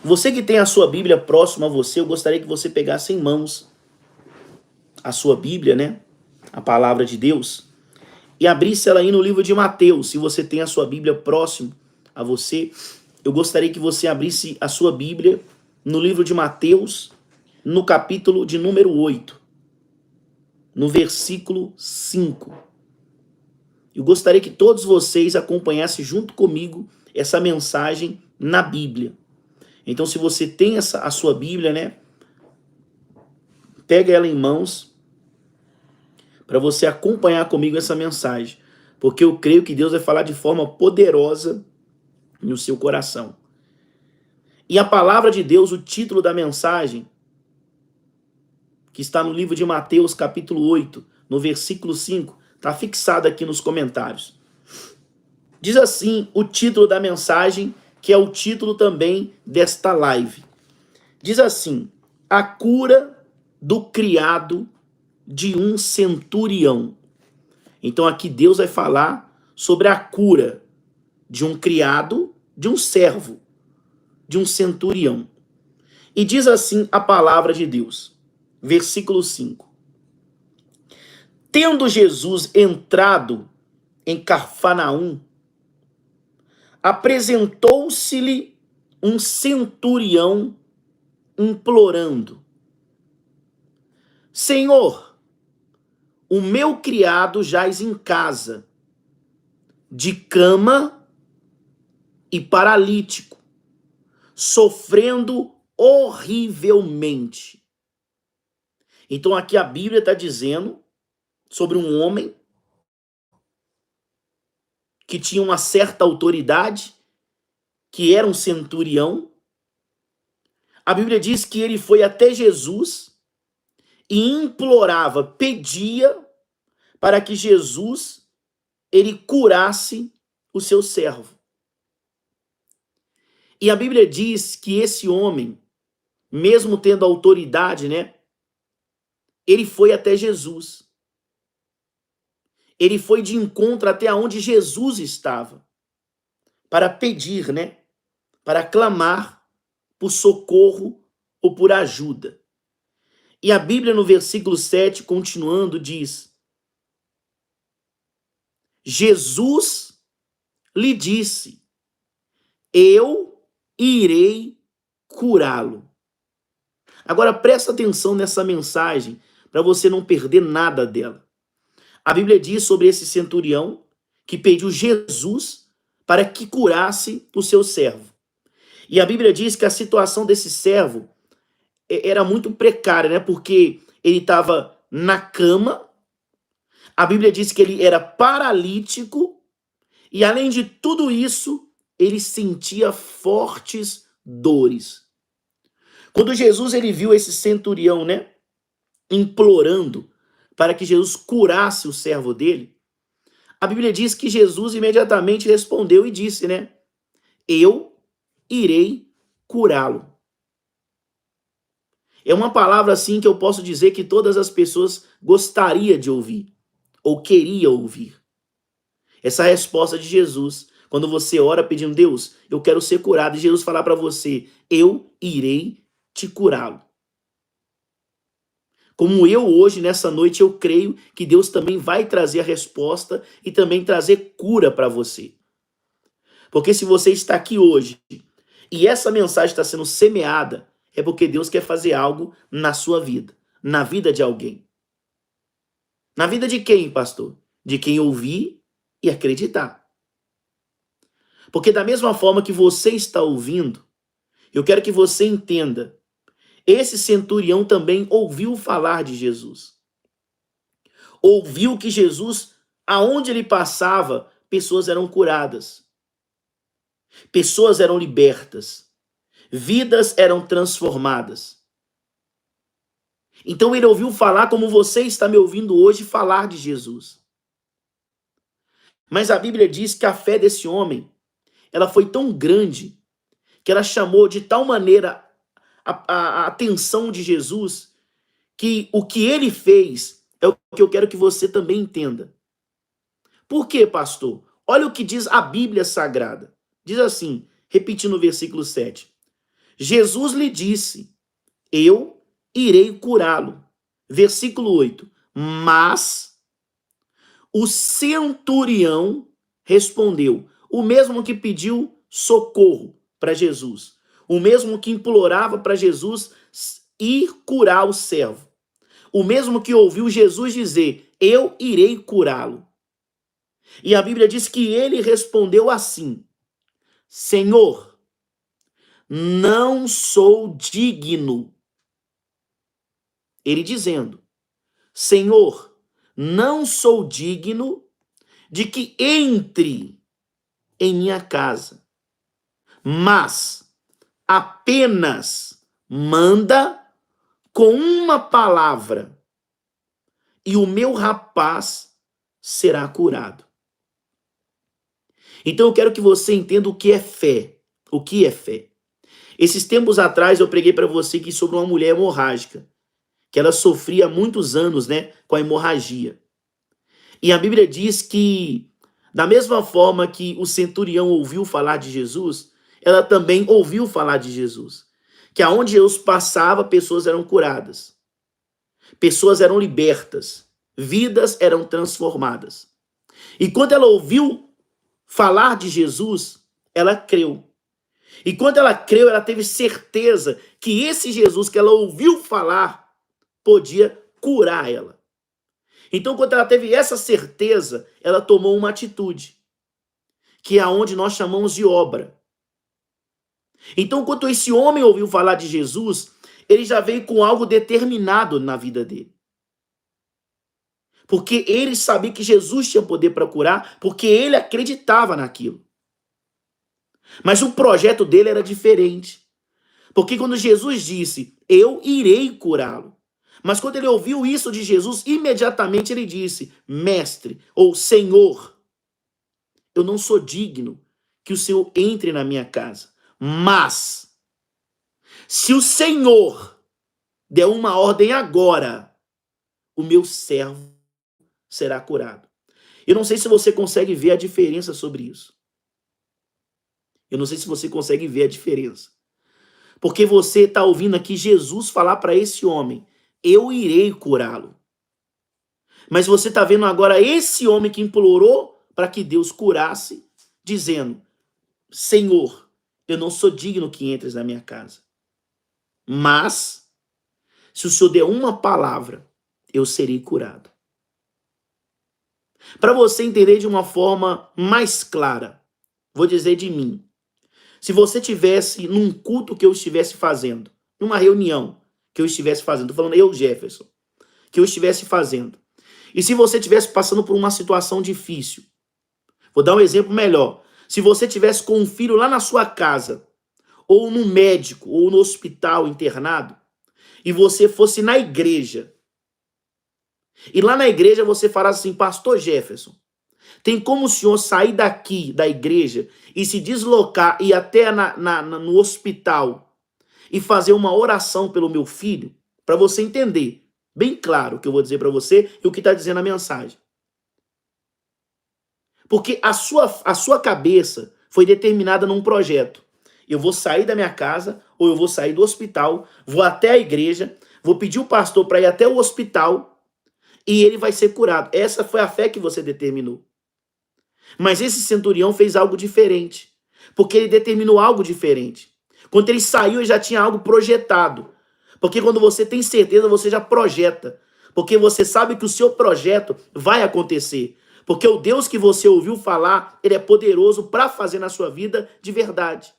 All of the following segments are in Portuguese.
Você que tem a sua Bíblia próxima a você, eu gostaria que você pegasse em mãos a sua Bíblia, né? A palavra de Deus. E abrisse ela aí no livro de Mateus. Se você tem a sua Bíblia próximo a você, eu gostaria que você abrisse a sua Bíblia no livro de Mateus, no capítulo de número 8, no versículo 5. Eu gostaria que todos vocês acompanhassem junto comigo essa mensagem na Bíblia. Então, se você tem a sua Bíblia, né? Pega ela em mãos para você acompanhar comigo essa mensagem. Porque eu creio que Deus vai falar de forma poderosa no seu coração. E a palavra de Deus, o título da mensagem, que está no livro de Mateus, capítulo 8, no versículo 5, está fixado aqui nos comentários. Diz assim o título da mensagem, que é o título também desta live. Diz assim: a cura do criado de um centurião. Então aqui Deus vai falar sobre a cura de um criado, de um servo, de um centurião. E diz assim a palavra de Deus, versículo 5. Tendo Jesus entrado em Cafarnaum, apresentou-se-lhe um centurião implorando: Senhor, o meu criado jaz em casa, de cama e paralítico, sofrendo horrivelmente. Então aqui a Bíblia está dizendo sobre um homem que tinha uma certa autoridade, que era um centurião. A Bíblia diz que ele foi até Jesus e implorava, pedia para que Jesus ele curasse o seu servo. E a Bíblia diz que esse homem, mesmo tendo autoridade, né, ele foi até Jesus. Ele foi de encontro até onde Jesus estava, para pedir, né, para clamar por socorro ou por ajuda. E a Bíblia no versículo 7, continuando, diz: Jesus lhe disse: eu irei curá-lo. Agora presta atenção nessa mensagem para você não perder nada dela. A Bíblia diz sobre esse centurião que pediu Jesus para que curasse o seu servo. E a Bíblia diz que a situação desse servo era muito precária, né? Porque ele estava na cama. A Bíblia diz que ele era paralítico. E além de tudo isso, ele sentia fortes dores. Quando Jesus ele viu esse centurião, né, implorando para que Jesus curasse o servo dele, a Bíblia diz que Jesus imediatamente respondeu e disse, né, eu irei curá-lo. É uma palavra assim que eu posso dizer que todas as pessoas gostariam de ouvir, ou queriam ouvir. Essa resposta de Jesus, quando você ora pedindo, Deus, eu quero ser curado, e Jesus falar para você, eu irei te curá-lo. Como eu hoje, nessa noite, eu creio que Deus também vai trazer a resposta e também trazer cura para você. Porque se você está aqui hoje e essa mensagem está sendo semeada, é porque Deus quer fazer algo na sua vida, na vida de alguém. Na vida de quem, pastor? De quem ouvir e acreditar. Porque da mesma forma que você está ouvindo, eu quero que você entenda, esse centurião também ouviu falar de Jesus. Ouviu que Jesus, aonde ele passava, pessoas eram curadas. Pessoas eram libertas. Vidas eram transformadas. Então ele ouviu falar como você está me ouvindo hoje falar de Jesus. Mas a Bíblia diz que a fé desse homem, ela foi tão grande que ela chamou de tal maneira a atenção de Jesus que o que ele fez é o que eu quero que você também entenda. Por quê, pastor? Olha o que diz a Bíblia Sagrada. Diz assim, repetindo o versículo 7. Jesus lhe disse: eu irei curá-lo. Versículo 8. Mas o centurião respondeu, o mesmo que pediu socorro para Jesus, o mesmo que implorava para Jesus ir curar o servo, o mesmo que ouviu Jesus dizer: eu irei curá-lo. E a Bíblia diz que ele respondeu assim: Senhor, não sou digno. Ele dizendo: Senhor, não sou digno de que entre em minha casa, mas apenas manda com uma palavra e o meu rapaz será curado. Então eu quero que você entenda o que é fé. O que é fé? Esses tempos atrás eu preguei para você aqui sobre uma mulher hemorrágica, que ela sofria há muitos anos, né, com a hemorragia. E a Bíblia diz que, da mesma forma que o centurião ouviu falar de Jesus, ela também ouviu falar de Jesus. Que aonde Jesus passava, pessoas eram curadas, pessoas eram libertas, vidas eram transformadas. E quando ela ouviu falar de Jesus, ela creu. E quando ela creu, ela teve certeza que esse Jesus que ela ouviu falar podia curar ela. Então, quando ela teve essa certeza, ela tomou uma atitude, que é aonde nós chamamos de obra. Então, quando esse homem ouviu falar de Jesus, ele já veio com algo determinado na vida dele. Porque ele sabia que Jesus tinha poder para curar, porque ele acreditava naquilo. Mas o projeto dele era diferente. Porque quando Jesus disse, eu irei curá-lo. Mas quando ele ouviu isso de Jesus, imediatamente ele disse, mestre ou senhor, eu não sou digno que o Senhor entre na minha casa. Mas, se o Senhor der uma ordem agora, o meu servo será curado. Eu não sei se você consegue ver a diferença sobre isso. Eu não sei se você consegue ver a diferença. Porque você está ouvindo aqui Jesus falar para esse homem, eu irei curá-lo. Mas você está vendo agora esse homem que implorou para que Deus curasse, dizendo, Senhor, eu não sou digno que entres na minha casa. Mas, se o Senhor der uma palavra, eu serei curado. Para você entender de uma forma mais clara, vou dizer de mim. Se você tivesse num culto que eu estivesse fazendo, numa reunião que eu estivesse fazendo, estou falando eu, Jefferson, que eu estivesse fazendo, e se você estivesse passando por uma situação difícil, vou dar um exemplo melhor. Se você estivesse com um filho lá na sua casa, ou no médico, ou no hospital internado, e você fosse na igreja, e lá na igreja você falasse assim, Pastor Jefferson, tem como o senhor sair daqui da igreja e se deslocar e ir até no hospital e fazer uma oração pelo meu filho? Para você entender bem claro o que eu vou dizer para você e o que está dizendo a mensagem. Porque a sua cabeça foi determinada num projeto. Eu vou sair da minha casa ou eu vou sair do hospital, vou até a igreja, vou pedir o pastor para ir até o hospital e ele vai ser curado. Essa foi a fé que você determinou. Mas esse centurião fez algo diferente, porque ele determinou algo diferente. Quando ele saiu, ele já tinha algo projetado. Porque quando você tem certeza, você já projeta. Porque você sabe que o seu projeto vai acontecer. Porque o Deus que você ouviu falar, ele é poderoso para fazer na sua vida de verdade.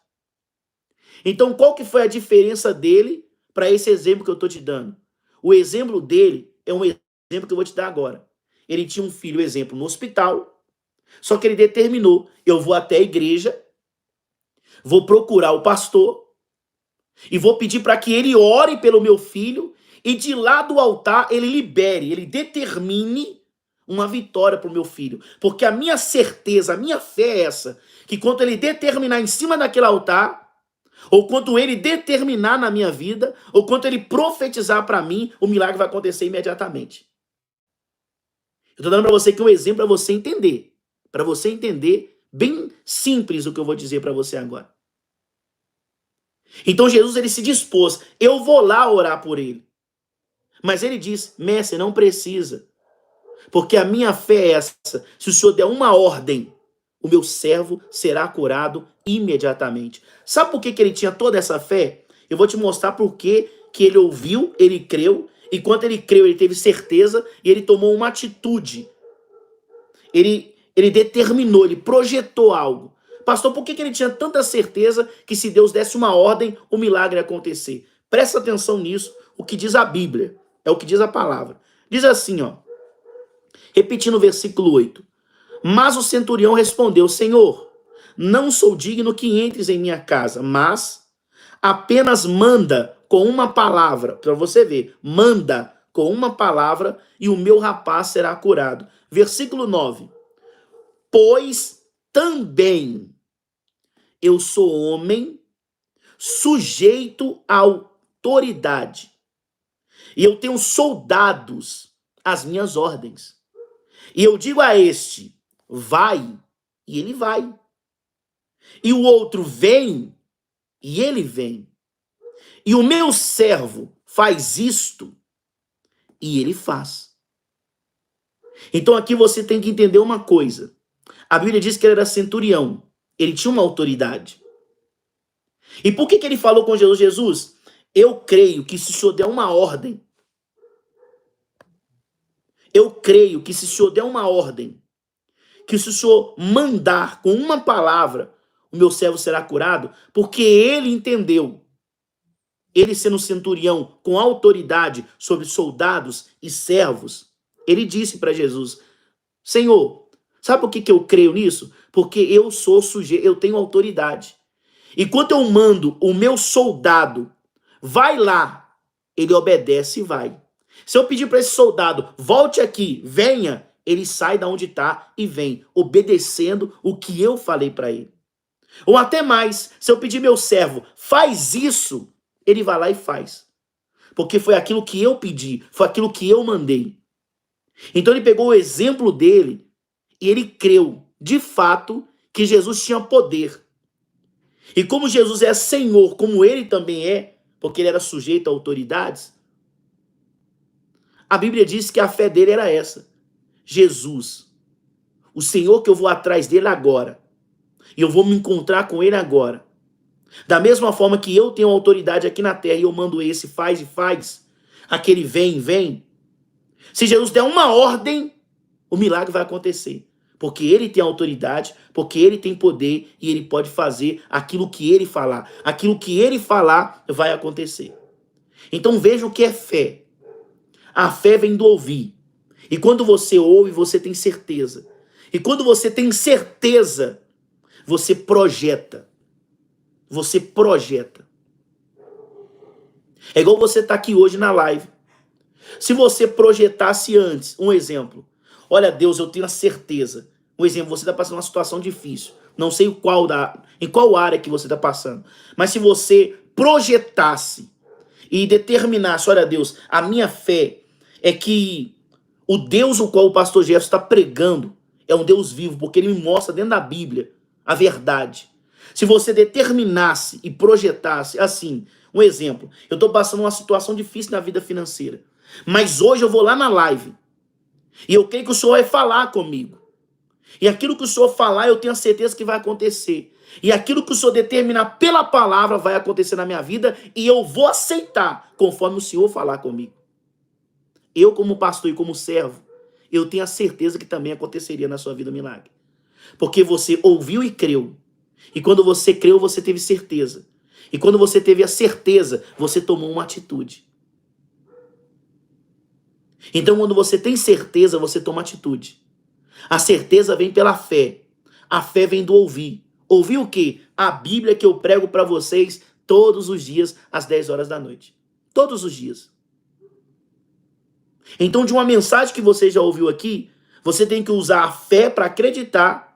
Então, qual que foi a diferença dele para esse exemplo que eu estou te dando? O exemplo dele é um exemplo que eu vou te dar agora. Ele tinha um filho, exemplo, no hospital. Só que ele determinou, eu vou até a igreja, vou procurar o pastor e vou pedir para que ele ore pelo meu filho e de lá do altar ele libere, ele determine uma vitória para o meu filho. Porque a minha certeza, a minha fé é essa, que quando ele determinar em cima daquele altar, ou quando ele determinar na minha vida, ou quando ele profetizar para mim, o milagre vai acontecer imediatamente. Eu estou dando para você aqui um exemplo para você entender. Para você entender bem simples o que eu vou dizer para você agora. Então Jesus ele se dispôs, eu vou lá orar por ele. Mas ele diz, mestre, não precisa, porque a minha fé é essa, se o senhor der uma ordem, o meu servo será curado imediatamente. Sabe por que ele tinha toda essa fé? Eu vou te mostrar por que ele ouviu, ele creu, e quando ele creu, ele teve certeza, e ele tomou uma atitude. Ele determinou, ele projetou algo. Pastor, por que ele tinha tanta certeza que se Deus desse uma ordem, o milagre ia acontecer? Presta atenção nisso, o que diz a Bíblia, é o que diz a palavra. Diz assim, ó, repetindo o versículo 8. Mas o centurião respondeu, Senhor, não sou digno que entres em minha casa, mas apenas manda com uma palavra, para você ver, manda com uma palavra e o meu rapaz será curado. Versículo 9. Pois também eu sou homem sujeito à autoridade e eu tenho soldados às minhas ordens. E eu digo a este, vai, e ele vai. E o outro vem, e ele vem. E o meu servo faz isto, e ele faz. Então aqui você tem que entender uma coisa. A Bíblia diz que ele era centurião. Ele tinha uma autoridade. E por que ele falou com Jesus? Jesus, eu creio que se o senhor der uma ordem, que se o senhor mandar com uma palavra, o meu servo será curado, porque ele entendeu, ele sendo centurião com autoridade sobre soldados e servos, ele disse para Jesus, Senhor, sabe por que eu creio nisso? Porque eu sou sujeito, eu tenho autoridade. E quando eu mando o meu soldado, vai lá, ele obedece e vai. Se eu pedir para esse soldado, volte aqui, venha, ele sai da onde está e vem, obedecendo o que eu falei para ele. Ou até mais, se eu pedir meu servo, faz isso, ele vai lá e faz. Porque foi aquilo que eu pedi, foi aquilo que eu mandei. Então ele pegou o exemplo dele e ele creu, de fato, que Jesus tinha poder. E como Jesus é Senhor, como ele também é, porque ele era sujeito a autoridades, a Bíblia diz que a fé dele era essa. Jesus, o Senhor que eu vou atrás dele agora, e eu vou me encontrar com ele agora. Da mesma forma que eu tenho autoridade aqui na terra e eu mando esse faz e faz, aquele vem, vem. Se Jesus der uma ordem, o milagre vai acontecer. Porque ele tem autoridade, porque ele tem poder e ele pode fazer aquilo que ele falar. Aquilo que ele falar vai acontecer. Então veja o que é fé. A fé vem do ouvir. E quando você ouve, você tem certeza. E quando você tem certeza, você projeta. Você projeta. É igual você estar aqui hoje na live. Se você projetasse antes, um exemplo. Olha, Deus, eu tenho a certeza. Um exemplo, você está passando uma situação difícil. Não sei em qual área que você está passando. Mas se você projetasse e determinasse, olha, Deus, a minha fé é que o Deus o qual o pastor Jefferson está pregando é um Deus vivo, porque ele me mostra dentro da Bíblia a verdade. Se você determinasse e projetasse assim, um exemplo, eu estou passando uma situação difícil na vida financeira, mas hoje eu vou lá na live e eu creio que o Senhor vai falar comigo. E aquilo que o Senhor falar, eu tenho a certeza que vai acontecer. E aquilo que o Senhor determinar pela palavra vai acontecer na minha vida e eu vou aceitar conforme o Senhor falar comigo. Eu, como pastor e como servo, eu tenho a certeza que também aconteceria na sua vida um milagre. Porque você ouviu e creu. E quando você creu, você teve certeza. E quando você teve a certeza, você tomou uma atitude. Então, quando você tem certeza, você toma atitude. A certeza vem pela fé. A fé vem do ouvir. Ouvir o quê? A Bíblia que eu prego para vocês todos os dias, às 10 horas da noite. Todos os dias. Então, de uma mensagem que você já ouviu aqui, você tem que usar a fé para acreditar.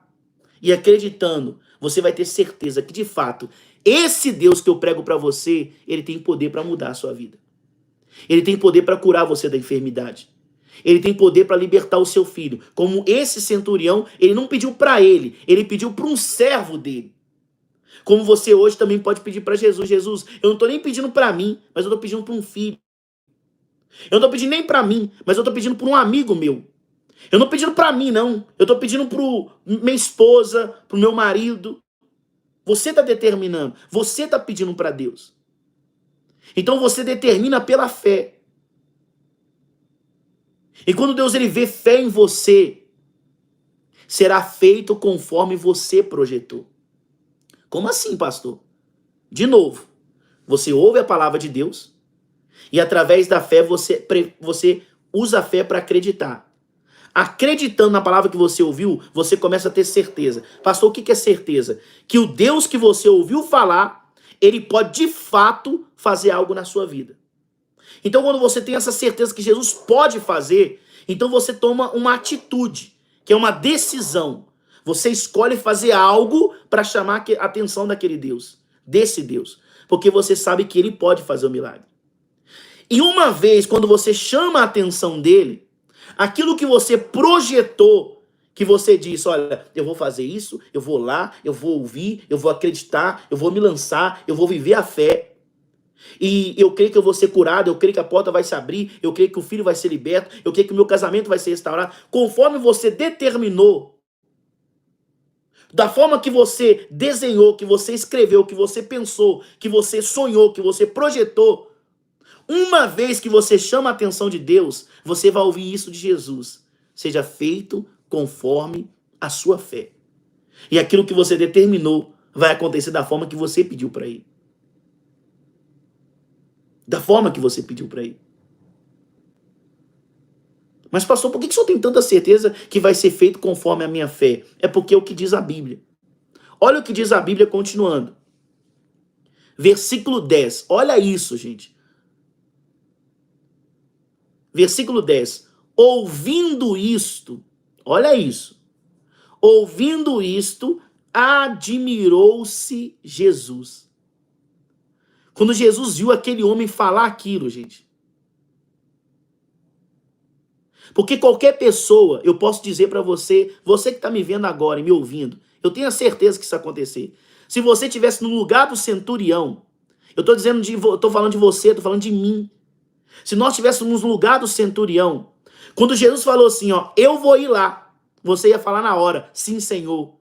E acreditando, você vai ter certeza que, de fato, esse Deus que eu prego para você, ele tem poder para mudar a sua vida. Ele tem poder para curar você da enfermidade. Ele tem poder para libertar o seu filho. Como esse centurião, ele não pediu para ele pediu para um servo dele. Como você hoje também pode pedir para Jesus: Jesus, eu não estou nem pedindo para mim, mas eu estou pedindo para um filho. Eu não estou pedindo nem para mim, mas eu estou pedindo para um amigo meu. Eu não estou pedindo para mim, não. Eu estou pedindo para minha esposa, para o meu marido. Você está determinando. Você está pedindo para Deus. Então você determina pela fé. E quando Deus ele vê fé em você, será feito conforme você projetou. Como assim, pastor? De novo, você ouve a palavra de Deus e através da fé você usa a fé para acreditar. Acreditando na palavra que você ouviu, você começa a ter certeza. Pastor, o que é certeza? Que o Deus que você ouviu falar, ele pode de fato fazer algo na sua vida. Então, quando você tem essa certeza que Jesus pode fazer, então você toma uma atitude, que é uma decisão. Você escolhe fazer algo para chamar a atenção daquele Deus, desse Deus, porque você sabe que ele pode fazer o milagre. E uma vez, quando você chama a atenção dele, aquilo que você projetou, que você disse: olha, eu vou fazer isso, eu vou lá, eu vou ouvir, eu vou acreditar, eu vou me lançar, eu vou viver a fé. E eu creio que eu vou ser curado, eu creio que a porta vai se abrir, eu creio que o filho vai ser liberto, eu creio que o meu casamento vai ser restaurado. Conforme você determinou, da forma que você desenhou, que você escreveu, que você pensou, que você sonhou, que você projetou, uma vez que você chama a atenção de Deus, você vai ouvir isso de Jesus: seja feito conforme a sua fé. E aquilo que você determinou vai acontecer da forma que você pediu para ele. Da forma que você pediu para ele. Mas pastor, por que o senhor tem tanta certeza que vai ser feito conforme a minha fé? É porque é o que diz a Bíblia. Olha o que diz a Bíblia continuando. Versículo 10. Olha isso, gente. Versículo 10. Ouvindo isto, olha isso. Ouvindo isto, admirou-se Jesus. Quando Jesus viu aquele homem falar aquilo, gente. Porque qualquer pessoa, eu posso dizer para você, você que está me vendo agora e me ouvindo, eu tenho a certeza que isso acontecer. Se você estivesse no lugar do centurião, eu estou falando de você, estou falando de mim. Se nós estivéssemos no lugar do centurião, quando Jesus falou assim, ó, eu vou ir lá, você ia falar na hora: sim, Senhor.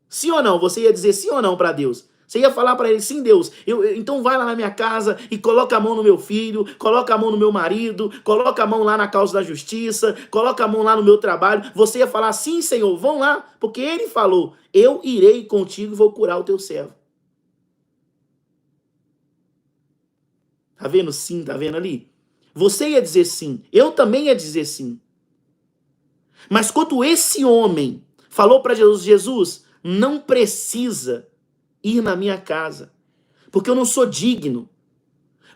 Sim ou não? Você ia dizer sim ou não para Deus? Você ia falar para ele: sim, Deus, então vai lá na minha casa e coloca a mão no meu filho, coloca a mão no meu marido, coloca a mão lá na causa da justiça, coloca a mão lá no meu trabalho. Você ia falar: sim, Senhor, vão lá, porque ele falou: eu irei contigo e vou curar o teu servo. Tá vendo sim, tá vendo ali? Você ia dizer sim, eu também ia dizer sim. Mas quando esse homem falou para Jesus: Jesus, não precisa ir na minha casa, porque eu não sou digno.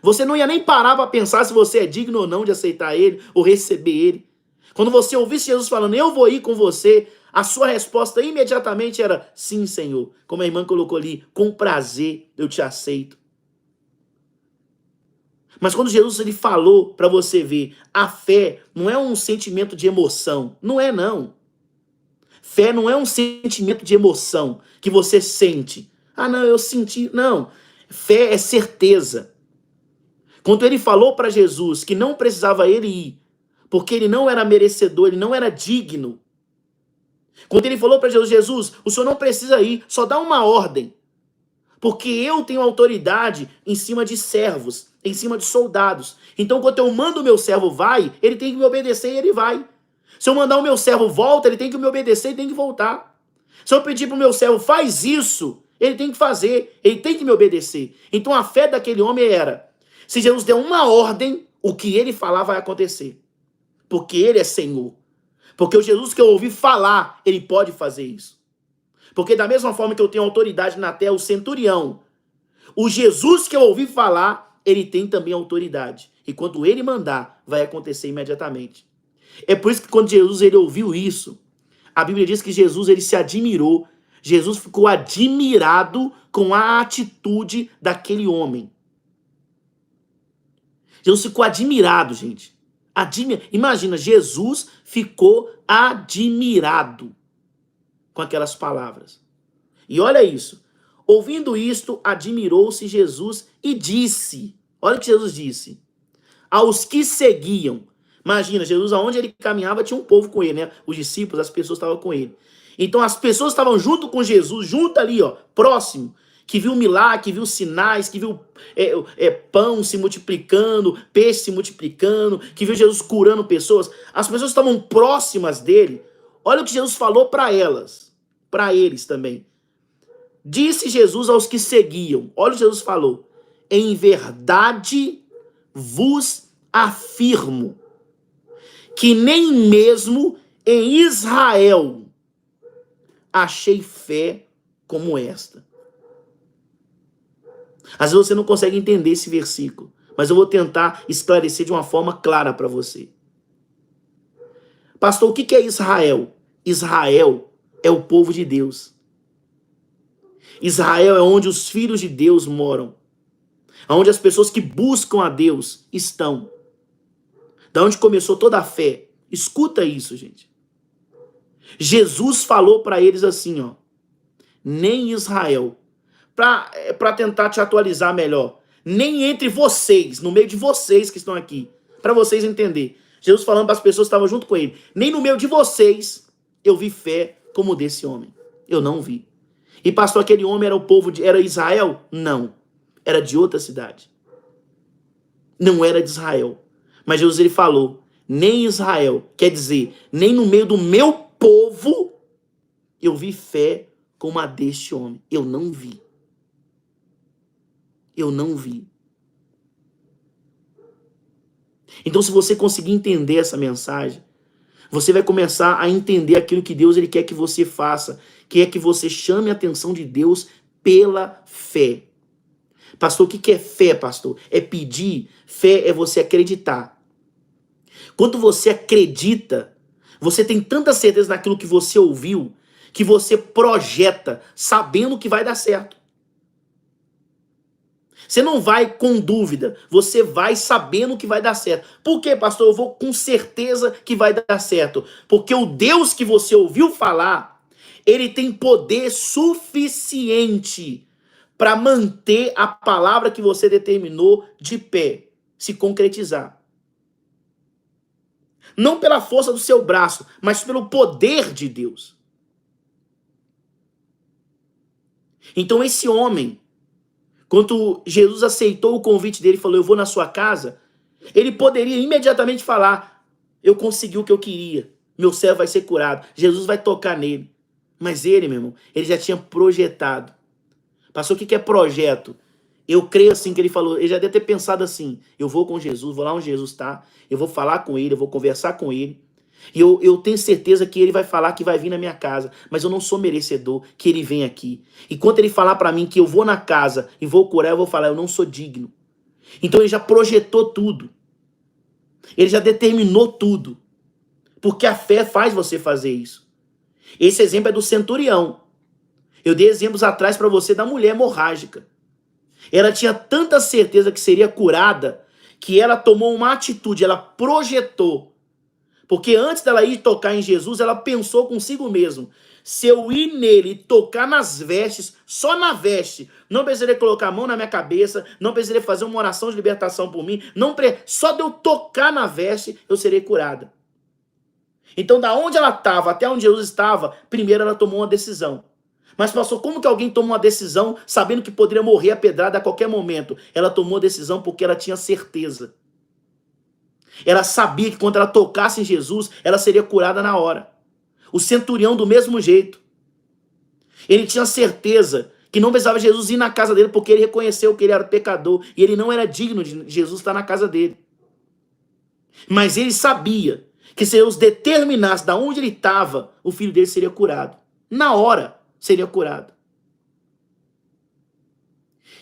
Você não ia nem parar para pensar se você é digno ou não de aceitar ele ou receber ele. Quando você ouvisse Jesus falando: eu vou ir com você, a sua resposta imediatamente era: sim, Senhor. Como a irmã colocou ali: com prazer eu te aceito. Mas quando Jesus ele falou, para você ver, a fé não é um sentimento de emoção. Não é, não. Fé não é um sentimento de emoção que você sente. Ah, não, eu senti. Não. Fé é certeza. Quando ele falou para Jesus que não precisava ele ir, porque ele não era merecedor, ele não era digno. Quando ele falou para Jesus: Jesus, o senhor não precisa ir, só dá uma ordem. Porque eu tenho autoridade em cima de servos, em cima de soldados. Então, quando eu mando o meu servo vai, ele tem que me obedecer e ele vai. Se eu mandar o meu servo volta, ele tem que me obedecer e tem que voltar. Se eu pedir para o meu servo faz isso, ele tem que fazer, ele tem que me obedecer. Então, a fé daquele homem era: se Jesus der uma ordem, o que ele falar vai acontecer. Porque ele é Senhor. Porque o Jesus que eu ouvi falar, ele pode fazer isso. Porque da mesma forma que eu tenho autoridade na terra, o centurião, o Jesus que eu ouvi falar, ele tem também autoridade. E quando ele mandar, vai acontecer imediatamente. É por isso que quando Jesus ele ouviu isso, a Bíblia diz que Jesus ele se admirou. Jesus ficou admirado com a atitude daquele homem. Jesus ficou admirado, gente. Imagina, Jesus ficou admirado com aquelas palavras. E olha isso. Ouvindo isto, admirou-se Jesus e disse, olha o que Jesus disse, aos que seguiam. Imagina, Jesus, aonde ele caminhava, tinha um povo com ele, né? Os discípulos, as pessoas estavam com ele. Então as pessoas estavam junto com Jesus, junto ali, ó, próximo, que viu milagre, que viu sinais, que viu pão se multiplicando, peixe se multiplicando, que viu Jesus curando pessoas. As pessoas estavam próximas dele. Olha o que Jesus falou para elas, para eles também. Disse Jesus aos que seguiam, olha o que Jesus falou, em verdade vos afirmo que nem mesmo em Israel achei fé como esta. Às vezes você não consegue entender esse versículo, mas eu vou tentar esclarecer de uma forma clara para você. Pastor, o que é Israel? Israel é o povo de Deus. Israel é onde os filhos de Deus moram. Onde as pessoas que buscam a Deus estão. Da onde começou toda a fé. Escuta isso, gente. Jesus falou para eles assim, ó. Nem Israel. Para tentar te atualizar melhor. Nem entre vocês, no meio de vocês que estão aqui. Para vocês entenderem. Jesus falando para as pessoas que estavam junto com ele. Nem no meio de vocês eu vi fé como desse homem. Eu não vi. E pastor, aquele homem era o povo era Israel? Não. Era de outra cidade. Não era de Israel. Mas Jesus ele falou, nem Israel, quer dizer, nem no meio do meu povo eu vi fé como a deste homem. Eu não vi. Eu não vi. Então, se você conseguir entender essa mensagem, você vai começar a entender aquilo que Deus ele quer que você faça, que é que você chame a atenção de Deus pela fé. Pastor, o que é fé, pastor? É pedir. Fé é você acreditar. Quando você acredita, você tem tanta certeza naquilo que você ouviu, que você projeta, sabendo que vai dar certo. Você não vai com dúvida, você vai sabendo que vai dar certo. Por quê, pastor? Eu vou com certeza que vai dar certo. Porque o Deus que você ouviu falar, ele tem poder suficiente para manter a palavra que você determinou de pé, se concretizar. Não pela força do seu braço, mas pelo poder de Deus. Então esse homem, quando Jesus aceitou o convite dele e falou, eu vou na sua casa, ele poderia imediatamente falar, eu consegui o que eu queria, meu servo vai ser curado, Jesus vai tocar nele. Mas ele, meu irmão, ele já tinha projetado. Pastor, o que é projeto? Eu creio assim que ele falou, ele já deve ter pensado assim, eu vou com Jesus, vou lá onde Jesus está, eu vou falar com ele, eu vou conversar com ele, e eu tenho certeza que ele vai falar que vai vir na minha casa, mas eu não sou merecedor que ele venha aqui. E quando ele falar para mim que eu vou na casa e vou curar, eu vou falar, eu não sou digno. Então ele já projetou tudo. Ele já determinou tudo. Porque a fé faz você fazer isso. Esse exemplo é do centurião. Eu dei exemplos atrás para você da mulher hemorrágica. Ela tinha tanta certeza que seria curada, que ela tomou uma atitude, ela projetou. Porque antes dela ir tocar em Jesus, ela pensou consigo mesmo. Se eu ir nele e tocar nas vestes, só na veste, não precisaria colocar a mão na minha cabeça, não precisaria fazer uma oração de libertação por mim, só de eu tocar na veste, eu serei curada. Então, da onde ela estava até onde Jesus estava, primeiro ela tomou uma decisão. Mas, pastor, como que alguém toma uma decisão sabendo que poderia morrer a pedrada a qualquer momento? Ela tomou a decisão porque ela tinha certeza. Ela sabia que quando ela tocasse em Jesus, ela seria curada na hora. O centurião do mesmo jeito. Ele tinha certeza que não precisava Jesus ir na casa dele porque ele reconheceu que ele era pecador e ele não era digno de Jesus estar na casa dele. Mas ele sabia que se Deus determinasse de onde ele estava, o filho dele seria curado. Na hora seria curado.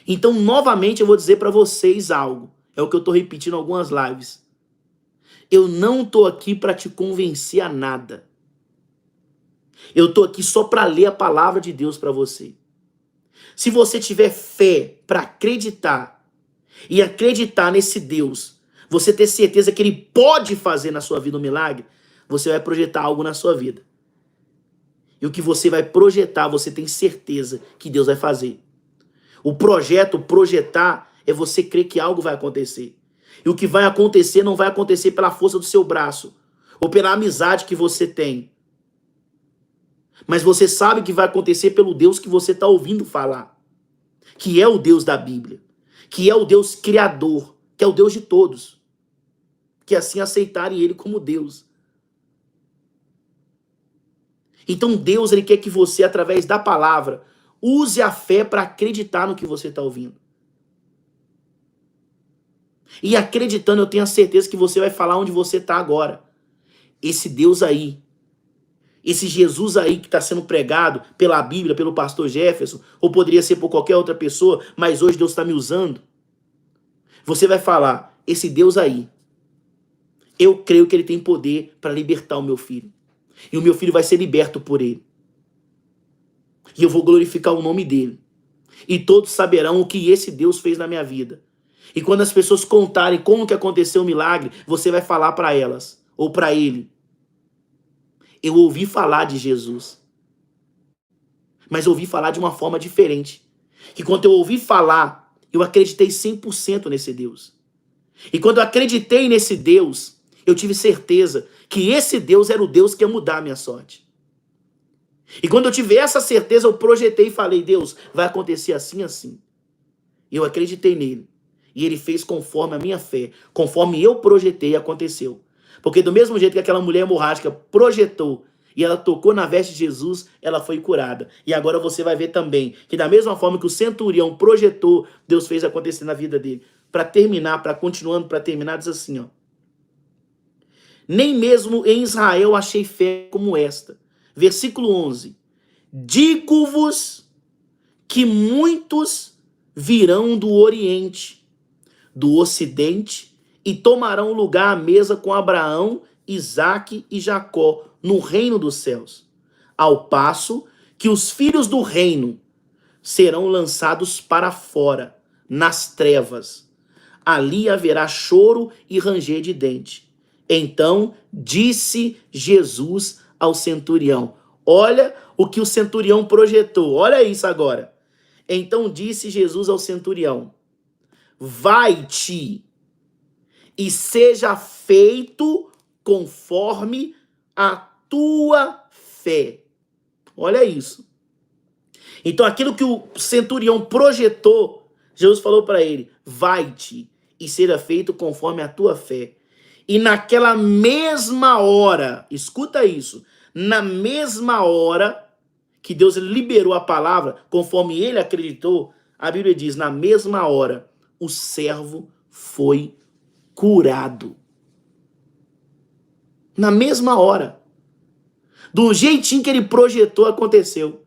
Então, novamente, eu vou dizer para vocês algo. É o que eu estou repetindo em algumas lives. Eu não estou aqui para te convencer a nada. Eu estou aqui só para ler a palavra de Deus para você. Se você tiver fé para acreditar e acreditar nesse Deus, você ter certeza que ele pode fazer na sua vida um milagre, você vai projetar algo na sua vida. E o que você vai projetar, você tem certeza que Deus vai fazer. O projeto, projetar, é você crer que algo vai acontecer. E o que vai acontecer não vai acontecer pela força do seu braço, ou pela amizade que você tem. Mas você sabe que vai acontecer pelo Deus que você está ouvindo falar. Que é o Deus da Bíblia. Que é o Deus criador. Que é o Deus de todos. Que assim aceitarem Ele como Deus. Então Deus, Ele quer que você, através da palavra, use a fé para acreditar no que você está ouvindo. E acreditando, eu tenho a certeza que você vai falar onde você está agora. Esse Deus aí, esse Jesus aí que está sendo pregado pela Bíblia, pelo pastor Jefferson, ou poderia ser por qualquer outra pessoa, mas hoje Deus está me usando. Você vai falar, esse Deus aí, eu creio que Ele tem poder para libertar o meu filho. E o meu filho vai ser liberto por Ele. E eu vou glorificar o nome dEle. E todos saberão o que esse Deus fez na minha vida. E quando as pessoas contarem como que aconteceu o milagre, você vai falar para elas, ou para ele. Eu ouvi falar de Jesus. Mas ouvi falar de uma forma diferente. Que quando eu ouvi falar, eu acreditei 100% nesse Deus. E quando eu acreditei nesse Deus, eu tive certeza que esse Deus era o Deus que ia mudar a minha sorte. E quando eu tive essa certeza, eu projetei e falei, Deus, vai acontecer assim, assim. E eu acreditei nele. E ele fez conforme a minha fé, conforme eu projetei e aconteceu. Porque do mesmo jeito que aquela mulher hemorrágica projetou e ela tocou na veste de Jesus, ela foi curada. E agora você vai ver também que da mesma forma que o centurião projetou, Deus fez acontecer na vida dele. Para terminar, para terminar, diz assim, ó. Nem mesmo em Israel achei fé como esta. Versículo 11. Digo-vos que muitos virão do Oriente, do Ocidente, e tomarão lugar à mesa com Abraão, Isaque e Jacó no reino dos céus. Ao passo que os filhos do reino serão lançados para fora, nas trevas. Ali haverá choro e ranger de dente. Então disse Jesus ao centurião. Olha o que o centurião projetou. Olha isso agora. Então disse Jesus ao centurião. Vai-te e seja feito conforme a tua fé. Olha isso. Então aquilo que o centurião projetou, Jesus falou para ele, vai-te e seja feito conforme a tua fé. E naquela mesma hora, escuta isso, na mesma hora que Deus liberou a palavra, conforme ele acreditou, a Bíblia diz, na mesma hora, o servo foi curado. Na mesma hora. Do jeitinho que ele projetou, aconteceu.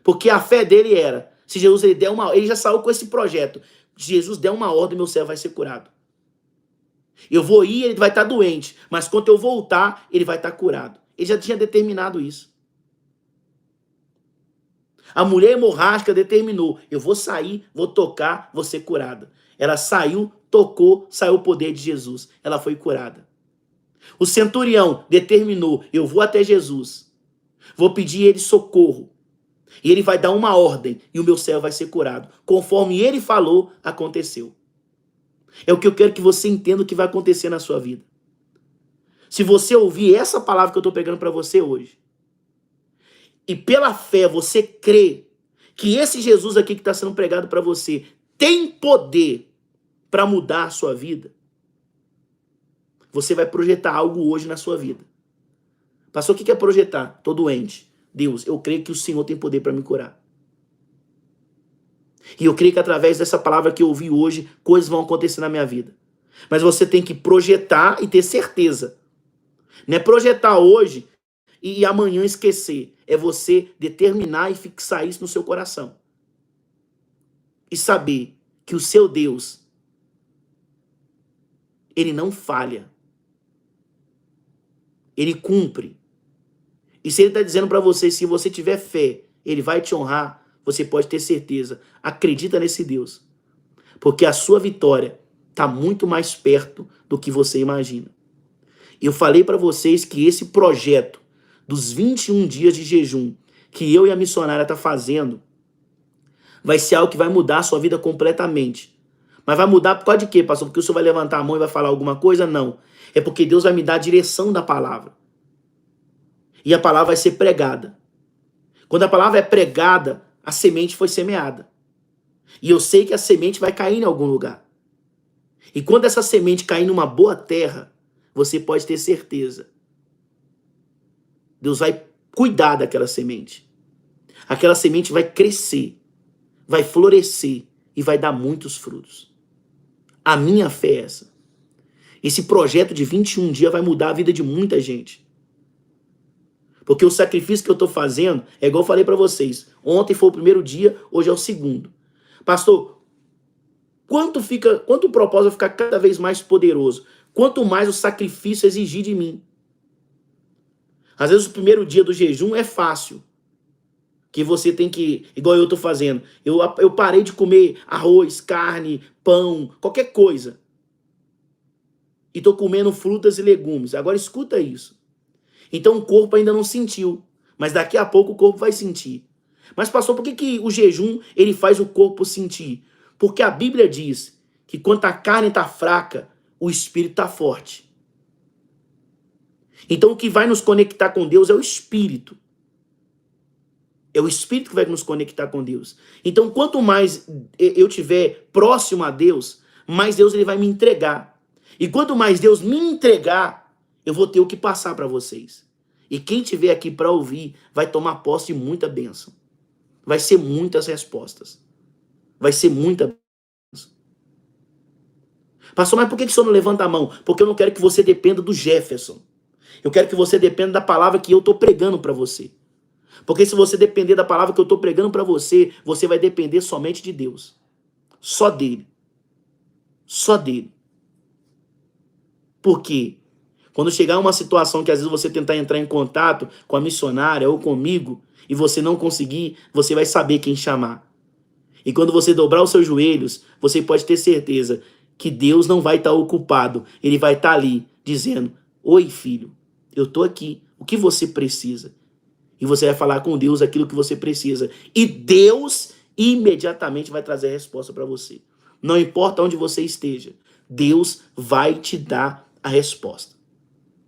Porque a fé dele era, se Jesus ele der ele já saiu com esse projeto, Jesus der uma ordem, meu servo vai ser curado. Eu vou ir, ele vai estar doente, mas quando eu voltar, ele vai estar curado. Ele já tinha determinado isso. A mulher hemorrágica determinou, eu vou sair, vou tocar, vou ser curada. Ela saiu, tocou, saiu o poder de Jesus. Ela foi curada. O centurião determinou, eu vou até Jesus, vou pedir ele socorro. E ele vai dar uma ordem e o meu servo vai ser curado. Conforme ele falou, aconteceu. É o que eu quero que você entenda o que vai acontecer na sua vida. Se você ouvir essa palavra que eu estou pegando para você hoje, e pela fé você crê que esse Jesus aqui que está sendo pregado para você tem poder para mudar a sua vida, você vai projetar algo hoje na sua vida. Pastor, o que é projetar? Estou doente. Deus, eu creio que o Senhor tem poder para me curar. E eu creio que através dessa palavra que eu ouvi hoje, coisas vão acontecer na minha vida. Mas você tem que projetar e ter certeza. Não é projetar hoje e amanhã esquecer. É você determinar e fixar isso no seu coração. E saber que o seu Deus, ele não falha. Ele cumpre. E se ele está dizendo para você, se você tiver fé, ele vai te honrar, você pode ter certeza. Acredita nesse Deus. Porque a sua vitória está muito mais perto do que você imagina. Eu falei para vocês que esse projeto dos 21 dias de jejum que eu e a missionária tá fazendo vai ser algo que vai mudar a sua vida completamente. Mas vai mudar por causa de quê, pastor? Porque o senhor vai levantar a mão e vai falar alguma coisa? Não. É porque Deus vai me dar a direção da palavra. E a palavra vai ser pregada. Quando a palavra é pregada, a semente foi semeada. E eu sei que a semente vai cair em algum lugar. E quando essa semente cair numa boa terra, você pode ter certeza. Deus vai cuidar daquela semente. Aquela semente vai crescer, vai florescer e vai dar muitos frutos. A minha fé é essa. Esse projeto de 21 dias vai mudar a vida de muita gente. Porque o sacrifício que eu estou fazendo, é igual eu falei para vocês. Ontem foi o primeiro dia, hoje é o segundo. Pastor, quanto o propósito vai ficar cada vez mais poderoso? Quanto mais o sacrifício exigir de mim. Às vezes o primeiro dia do jejum é fácil. Que você tem que, igual eu estou fazendo. Eu parei de comer arroz, carne, pão, qualquer coisa. E estou comendo frutas e legumes. Agora escuta isso. Então o corpo ainda não sentiu. Mas daqui a pouco o corpo vai sentir. Mas pastor, por que o jejum ele faz o corpo sentir? Porque a Bíblia diz que quando a carne está fraca, o espírito está forte. Então o que vai nos conectar com Deus é o espírito. É o espírito que vai nos conectar com Deus. Então quanto mais eu estiver próximo a Deus, mais Deus ele vai me entregar. E quanto mais Deus me entregar, eu vou ter o que passar para vocês. E quem estiver aqui para ouvir vai tomar posse de muita bênção. Vai ser muitas respostas. Vai ser muita bênção. Pastor, mas por que o senhor não levanta a mão? Porque eu não quero que você dependa do Jefferson. Eu quero que você dependa da palavra que eu estou pregando para você. Porque se você depender da palavra que eu estou pregando para você, você vai depender somente de Deus. Só dele. Só dele. Por quê? Quando chegar uma situação que às vezes você tentar entrar em contato com a missionária ou comigo e você não conseguir, você vai saber quem chamar. E quando você dobrar os seus joelhos, você pode ter certeza que Deus não vai estar ocupado. Ele vai estar ali dizendo, oi filho, eu estou aqui, o que você precisa? E você vai falar com Deus aquilo que você precisa. E Deus imediatamente vai trazer a resposta para você. Não importa onde você esteja, Deus vai te dar a resposta.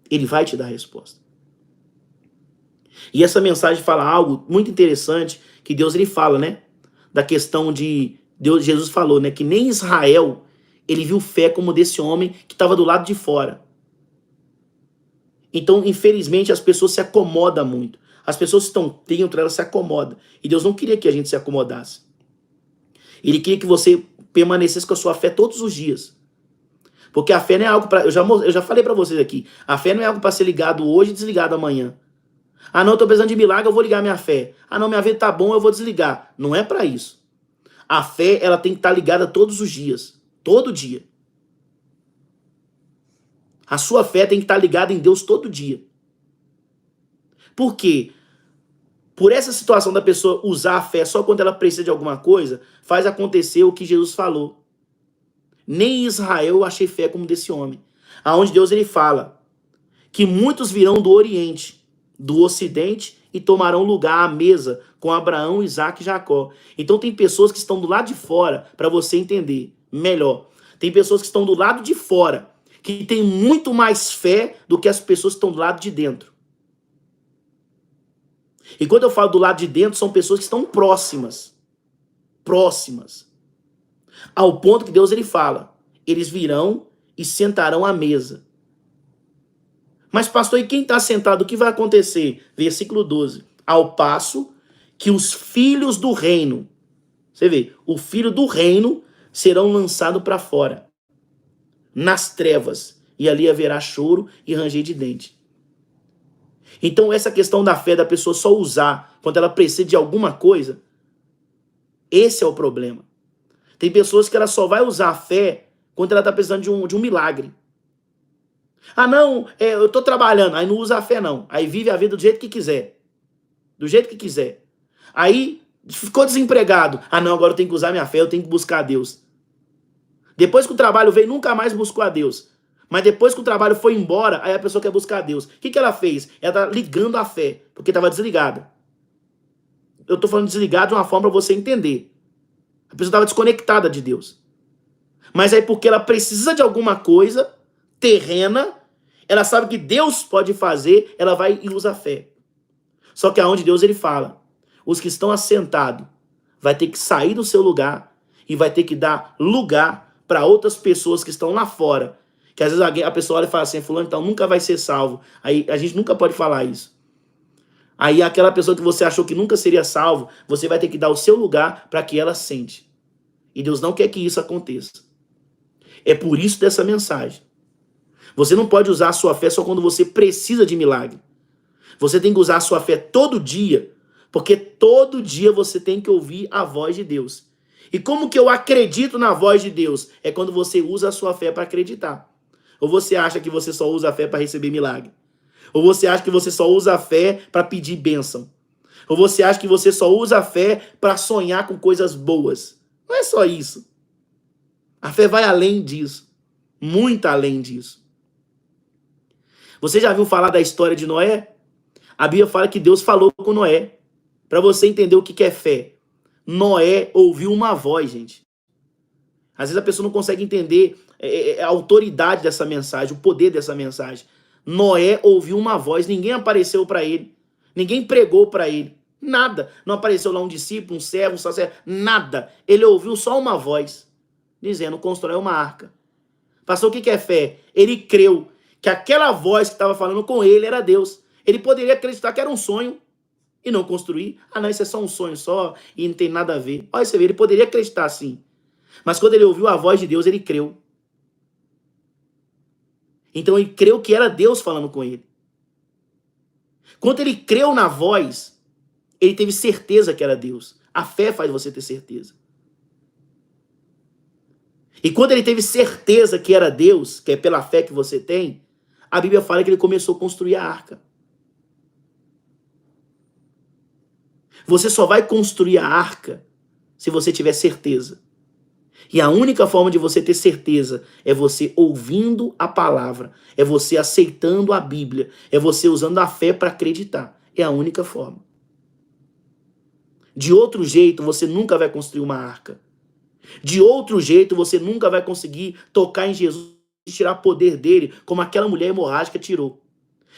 Ele vai te dar a resposta. E essa mensagem fala algo muito interessante, que Deus ele fala, né? Da questão de Deus, Jesus falou, né? Que nem Israel, ele viu fé como desse homem que estava do lado de fora. Então, infelizmente, as pessoas se acomodam muito. As pessoas que estão dentro, elas se acomodam. E Deus não queria que a gente se acomodasse. Ele queria que você permanecesse com a sua fé todos os dias. Porque a fé não é algo para... Eu já falei para vocês aqui. A fé não é algo para ser ligado hoje e desligado amanhã. Ah, não, eu tô precisando de milagre, eu vou ligar minha fé. Ah, não, minha vida tá bom, eu vou desligar. Não é para isso. A fé, ela tem que estar ligada todos os dias. Todo dia. A sua fé tem que estar ligada em Deus todo dia. Por quê? Por essa situação da pessoa usar a fé só quando ela precisa de alguma coisa, faz acontecer o que Jesus falou. Nem em Israel eu achei fé como desse homem. Aonde Deus ele fala que muitos virão do Oriente, do Ocidente e tomarão lugar à mesa com Abraão, Isaac e Jacó. Então tem pessoas que estão do lado de fora, para você entender melhor. Tem pessoas que estão do lado de fora, que têm muito mais fé do que as pessoas que estão do lado de dentro. E quando eu falo do lado de dentro, são pessoas que estão próximas. Próximas. Ao ponto que Deus ele fala, eles virão e sentarão à mesa. Mas pastor, e quem está sentado, o que vai acontecer? Versículo 12. Ao passo que os filhos do reino, você vê, o filho do reino serão lançados para fora, nas trevas, e ali haverá choro e ranger de dente. Então essa questão da fé da pessoa só usar quando ela precisa de alguma coisa, esse é o problema. Tem pessoas que ela só vai usar a fé quando ela está precisando de um milagre. Ah, não, eu estou trabalhando. Aí não usa a fé, não. Aí vive a vida do jeito que quiser. Do jeito que quiser. Aí ficou desempregado. Ah, não, agora eu tenho que usar minha fé, eu tenho que buscar a Deus. Depois que o trabalho veio, nunca mais buscou a Deus. Mas depois que o trabalho foi embora, aí a pessoa quer buscar a Deus. O que ela fez? Ela está ligando a fé, porque estava desligada. Eu estou falando desligado de uma forma para você entender. A pessoa estava desconectada de Deus. Mas aí porque ela precisa de alguma coisa terrena, ela sabe que Deus pode fazer, ela vai e usa a fé. Só que aonde Deus ele fala, os que estão assentados vai ter que sair do seu lugar e vai ter que dar lugar para outras pessoas que estão lá fora. Que às vezes a pessoa olha e fala assim, fulano então nunca vai ser salvo. Aí a gente nunca pode falar isso. Aí aquela pessoa que você achou que nunca seria salvo, você vai ter que dar o seu lugar para que ela sente. E Deus não quer que isso aconteça. É por isso dessa mensagem. Você não pode usar a sua fé só quando você precisa de milagre. Você tem que usar a sua fé todo dia, porque todo dia você tem que ouvir a voz de Deus. E como que eu acredito na voz de Deus? É quando você usa a sua fé para acreditar. Ou você acha que você só usa a fé para receber milagre? Ou você acha que você só usa a fé para pedir bênção? Ou você acha que você só usa a fé para sonhar com coisas boas? Não é só isso. A fé vai além disso. Muito além disso. Você já viu falar da história de Noé? A Bíblia fala que Deus falou com Noé. Para você entender o que é fé. Noé ouviu uma voz, gente. Às vezes a pessoa não consegue entender a autoridade dessa mensagem, o poder dessa mensagem. Noé ouviu uma voz, ninguém apareceu para ele. Ninguém pregou para ele. Nada. Não apareceu lá um discípulo, um servo, um sacerdote, nada. Ele ouviu só uma voz, dizendo, constrói uma arca. Pastor, o que é fé? Ele creu que aquela voz que estava falando com ele era Deus. Ele poderia acreditar que era um sonho e não construir. Ah, não, isso é só um sonho só e não tem nada a ver. Olha, você vê, ele poderia acreditar assim. Mas quando ele ouviu a voz de Deus, ele creu. Então ele creu que era Deus falando com ele. Quando ele creu na voz, ele teve certeza que era Deus. A fé faz você ter certeza. E quando ele teve certeza que era Deus, que é pela fé que você tem, a Bíblia fala que ele começou a construir a arca. Você só vai construir a arca se você tiver certeza. E a única forma de você ter certeza é você ouvindo a palavra, é você aceitando a Bíblia, é você usando a fé para acreditar. É a única forma. De outro jeito, você nunca vai construir uma arca. De outro jeito, você nunca vai conseguir tocar em Jesus e tirar poder dele, como aquela mulher hemorrágica tirou.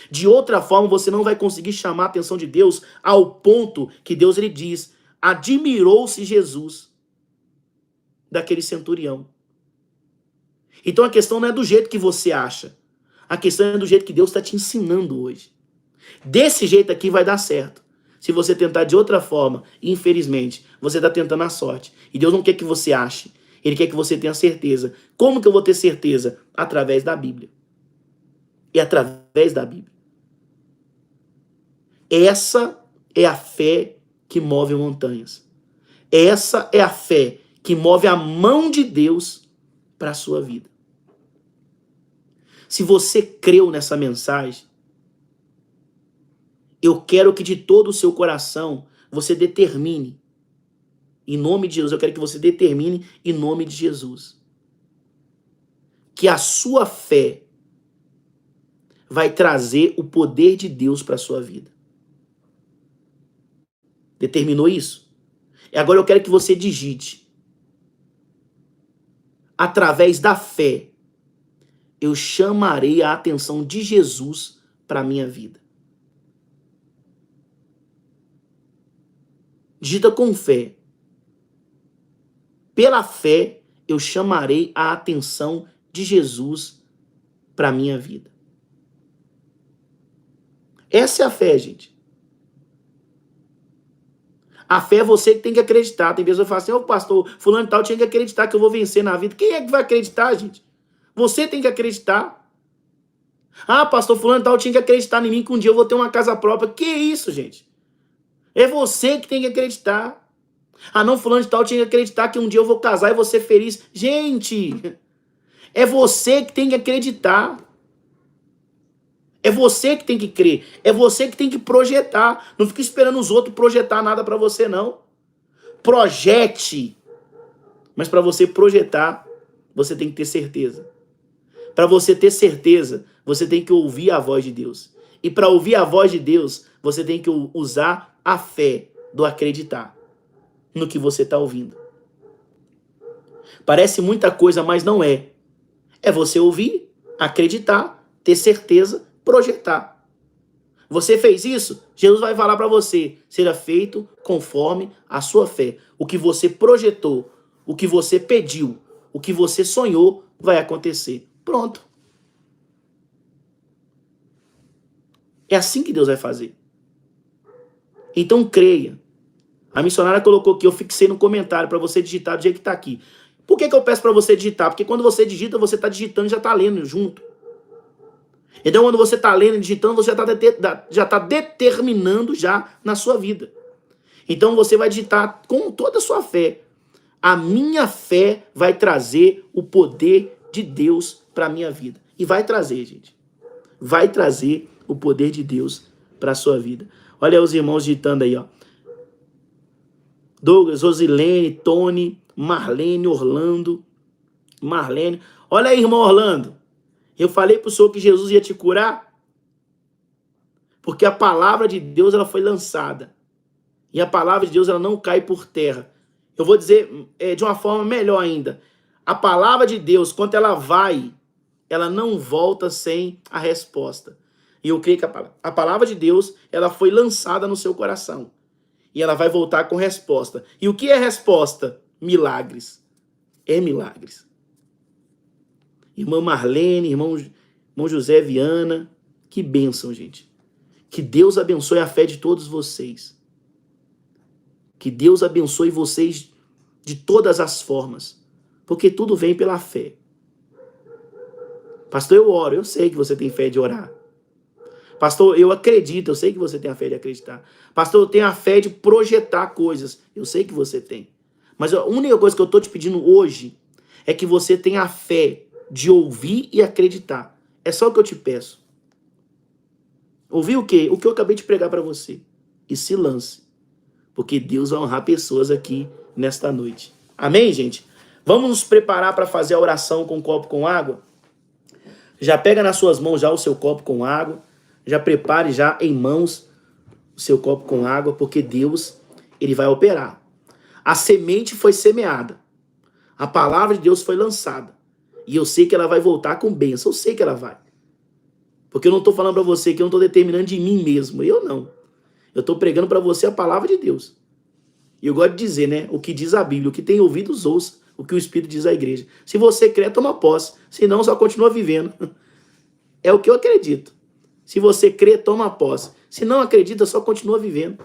De outra forma, você não vai conseguir chamar a atenção de Deus ao ponto que Deus ele diz, admirou-se Jesus daquele centurião. Então a questão não é do jeito que você acha. A questão é do jeito que Deus está te ensinando hoje. Desse jeito aqui vai dar certo. Se você tentar de outra forma, infelizmente, você está tentando a sorte. E Deus não quer que você ache. Ele quer que você tenha certeza. Como que eu vou ter certeza? Através da Bíblia. E através da Bíblia. Essa é a fé que move montanhas. Essa é a fé que move a mão de Deus para a sua vida. Se você creu nessa mensagem, eu quero que de todo o seu coração você determine, em nome de Jesus, eu quero que você determine em nome de Jesus, que a sua fé vai trazer o poder de Deus para a sua vida. Determinou isso? E agora eu quero que você digite. Através da fé, eu chamarei a atenção de Jesus para a minha vida. Digita com fé. Pela fé, eu chamarei a atenção de Jesus para a minha vida. Essa é a fé, gente. A fé é você que tem que acreditar. Tem pessoas que falam assim, ô pastor, fulano e tal tinha que acreditar que eu vou vencer na vida. Quem é que vai acreditar, gente? Você tem que acreditar. Ah, pastor, fulano e tal tinha que acreditar em mim que um dia eu vou ter uma casa própria. Que isso, gente? É você que tem que acreditar. Ah, não, fulano de tal tinha que acreditar que um dia eu vou casar e vou ser feliz. Gente, é você que tem que acreditar. É você que tem que crer. É você que tem que projetar. Não fique esperando os outros projetar nada para você, não. Projete. Mas para você projetar, você tem que ter certeza. Para você ter certeza, você tem que ouvir a voz de Deus. E para ouvir a voz de Deus, você tem que usar a fé. do acreditar no que você está ouvindo. Parece muita coisa, mas não é. É você ouvir, acreditar, ter certeza, projetar. Você fez isso? Jesus vai falar para você, seja feito conforme a sua fé. O que você projetou, o que você pediu, o que você sonhou, vai acontecer. Pronto. É assim que Deus vai fazer. Então creia. A missionária colocou aqui, eu fixei no comentário para você digitar do jeito que está aqui. Por que eu peço para você digitar? Porque quando você digita, você está digitando e já está lendo junto. Então, quando você está lendo e digitando, você já está determinando já na sua vida. Então, você vai digitar com toda a sua fé. A minha fé vai trazer o poder de Deus para a minha vida. E vai trazer, gente. Vai trazer o poder de Deus para a sua vida. Olha os irmãos digitando aí, ó. Douglas, Rosilene, Tony, Marlene, Orlando, Marlene. Olha aí, irmão Orlando. Eu falei para o senhor que Jesus ia te curar? Porque a palavra de Deus ela foi lançada. E a palavra de Deus ela não cai por terra. Eu vou dizer de uma forma melhor ainda. A palavra de Deus, quando ela vai, ela não volta sem a resposta. E eu creio que a palavra de Deus ela foi lançada no seu coração. E ela vai voltar com resposta. E o que é resposta? Milagres. É milagres. Irmã Marlene, irmão José Viana, que bênção, gente. Que Deus abençoe a fé de todos vocês. Que Deus abençoe vocês de todas as formas. Porque tudo vem pela fé. Pastor, eu oro, eu sei que você tem fé de orar. Pastor, eu acredito, eu sei que você tem a fé de acreditar. Pastor, eu tenho a fé de projetar coisas. Eu sei que você tem. Mas a única coisa que eu estou te pedindo hoje é que você tenha a fé de ouvir e acreditar. É só o que eu te peço. Ouvir o quê? O que eu acabei de pregar para você. E se lance. Porque Deus vai honrar pessoas aqui nesta noite. Amém, gente? Vamos nos preparar para fazer a oração com um copo com água? Já pega nas suas mãos já o seu copo com água. Já prepare já em mãos o seu copo com água, porque Deus, ele vai operar. A semente foi semeada. A palavra de Deus foi lançada. E eu sei que ela vai voltar com bênção. Eu sei que ela vai. Porque eu não estou falando para você que eu não estou determinando de mim mesmo. Eu não. Eu estou pregando para você a palavra de Deus. E eu gosto de dizer, né? O que diz a Bíblia. O que tem ouvidos, ouça. O que o Espírito diz à igreja. Se você crê, toma posse. Se não, só continua vivendo. É o que eu acredito. Se você crê, toma posse. Se não acredita, só continua vivendo.